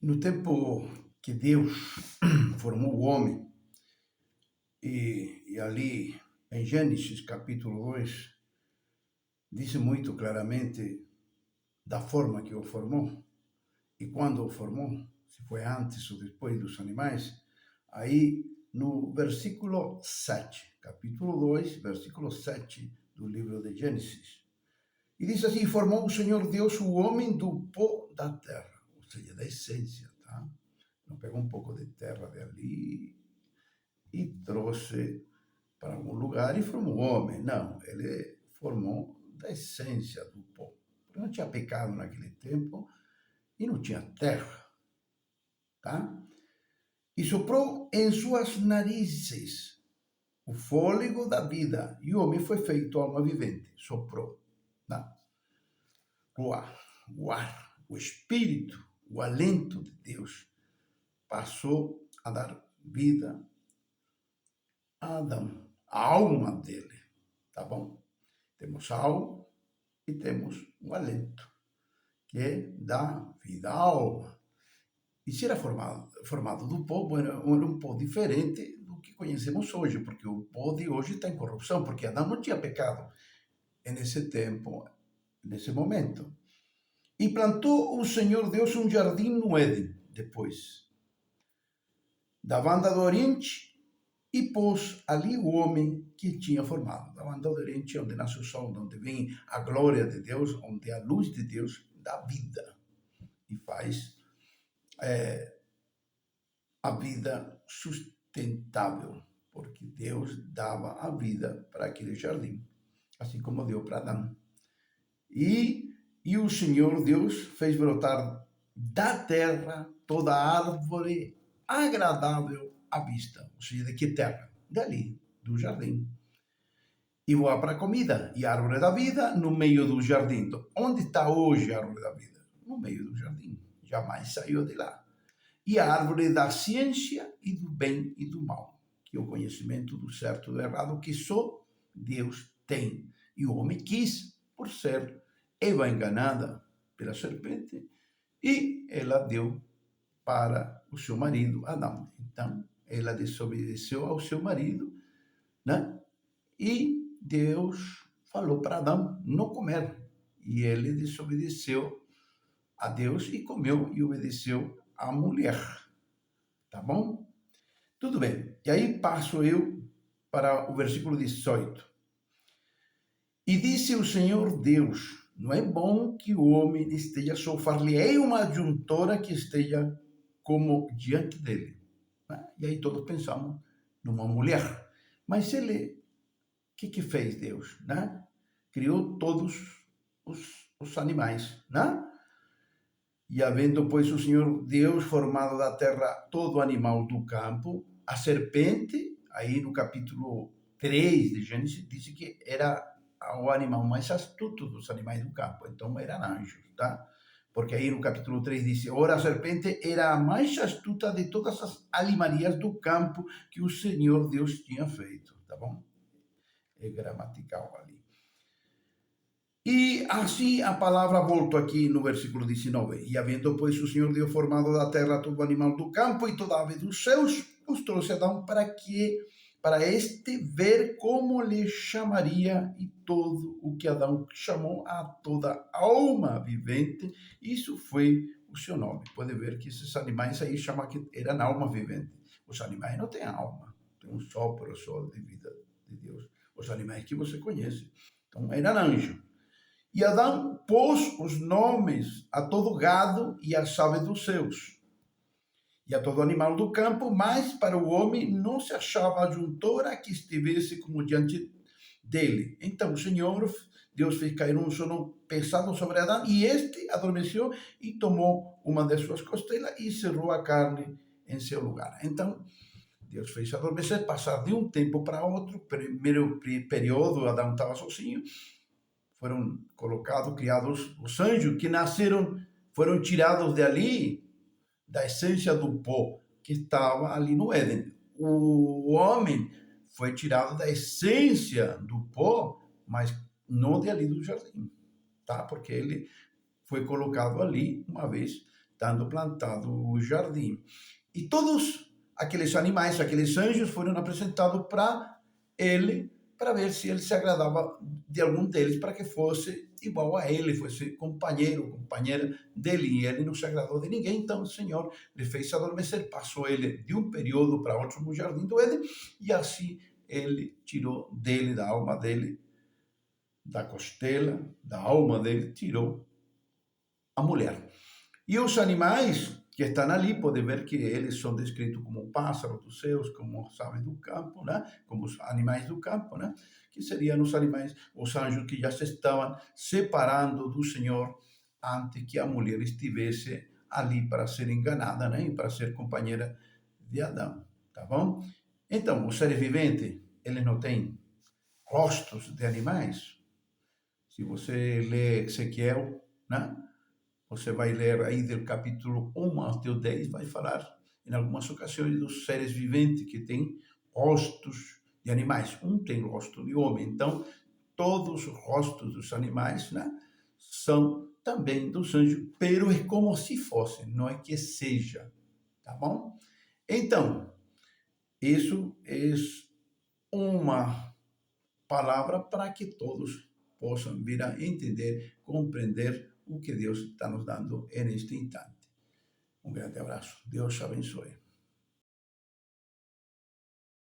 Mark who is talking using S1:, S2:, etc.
S1: No tempo que Deus formou o homem, e ali em Gênesis capítulo 2, diz muito claramente da forma que o formou e quando o formou, se foi antes ou depois dos animais. Aí no versículo 7, capítulo 2, versículo 7 do livro de Gênesis. E diz assim: formou o Senhor Deus o homem do pó da terra, ou seja, da essência, tá? Não pegou um pouco de terra de ali e trouxe para algum lugar e formou o homem. Não, ele formou da essência do pó. Porque não tinha pecado naquele tempo e não tinha terra, tá? E soprou em suas narizes o fôlego da vida, e o homem foi feito alma vivente. Soprou, tá? O ar, o espírito, o alento de Deus passou a dar vida a Adão, a alma dele, tá bom? Temos a alma e temos o alento, que dá vida à alma. E se era formado do pó, era um pó diferente do que conhecemos hoje, porque o pó de hoje está em corrupção, porque Adão não tinha pecado nesse tempo, nesse momento. E plantou o Senhor Deus um jardim no Éden, depois da banda do Oriente, e pôs ali o homem que tinha formado. Da banda do Oriente, onde nasce o sol, onde vem a glória de Deus, onde a luz de Deus dá vida e faz a vida sustentável, porque Deus dava a vida para aquele jardim, assim como deu para Adão. E o Senhor Deus fez brotar da terra toda árvore agradável à vista. Ou seja, de que terra? Dali, do jardim. E voar para a comida. E a árvore da vida no meio do jardim. Onde está hoje a árvore da vida? No meio do jardim. Jamais saiu de lá. E a árvore da ciência e do bem e do mal, que é o conhecimento do certo e do errado, que só Deus tem. E o homem quis, por ser Eva enganada pela serpente, e ela deu para o seu marido Adão. Então, ela desobedeceu ao seu marido, né? E Deus falou para Adão não comer. E ele desobedeceu a Deus e comeu e obedeceu à mulher. Tá bom? Tudo bem. E aí passo eu para o versículo 18. E disse o Senhor Deus: não é bom que o homem esteja só, far-lhe-ei uma adjuntora que esteja como diante dele. E aí todos pensamos numa mulher. Mas ele, o que fez Deus? Né? Criou todos os animais, né? E havendo, pois, o Senhor Deus formado da terra todo animal do campo, a serpente, aí no capítulo 3 de Gênesis, diz que era o animal mais astuto dos animais do campo. Então, eram anjos, tá? Porque aí no capítulo 3 diz: ora, a serpente era a mais astuta de todas as animarias do campo que o Senhor Deus tinha feito, tá bom? É gramatical ali. E assim a palavra volta aqui no versículo 19. E havendo, pois, o Senhor Deus formado da terra todo animal do campo e toda ave dos céus, os trouxe a Adão para este ver como lhe chamaria, e todo o que Adão chamou a toda alma vivente, isso foi o seu nome. Pode ver que esses animais aí chamam que eram alma vivente. Os animais não têm alma, tem um sopro só de vida de Deus. Os animais que você conhece. Então, eram anjos. E Adão pôs os nomes a todo gado e às aves dos céus, e a todo animal do campo, mas para o homem não se achava adjuntora que estivesse como diante dele. Então o Senhor Deus fez cair um sono pesado sobre Adão, e este adormeceu e tomou uma de suas costelas e cerrou a carne em seu lugar. Então Deus fez adormecer, passar de um tempo para outro. Primeiro período Adão estava sozinho, foram colocados, criados os anjos que nasceram, foram tirados de ali, da essência do pó que estava ali no Éden. O homem foi tirado da essência do pó, mas não de ali do jardim, tá? Porque ele foi colocado ali uma vez estando plantado o jardim. E todos aqueles animais, aqueles anjos foram apresentados para ele, para ver se ele se agradava de algum deles, para que fosse igual a ele, fosse companheiro, companheira dele. E ele não se agradou de ninguém, então o Senhor lhe fez adormecer, passou ele de um período para outro no jardim do Éden, e assim ele tirou dele, da alma dele, da costela, da alma dele, tirou a mulher. E os animais que estão ali, podem ver que eles são descritos como pássaros dos céus, como as aves do campo, né? Como os animais do campo, né? Que seriam os animais, os anjos que já se estavam separando do Senhor antes que a mulher estivesse ali para ser enganada, né? E para ser companheira de Adão, tá bom? Então, os seres viventes, eles não têm rostos de animais. Se você lê Ezequiel, né? Você vai ler aí do capítulo 1 até o 10, vai falar em algumas ocasiões dos seres viventes que têm rostos de animais. Um tem rosto de homem, então todos os rostos dos animais, né, são também dos anjos, pero é como se fosse, não é que seja, tá bom? Então, isso é uma palavra para que todos possam vir a entender, compreender o que Deus está nos dando neste instante. Um grande abraço. Deus te abençoe.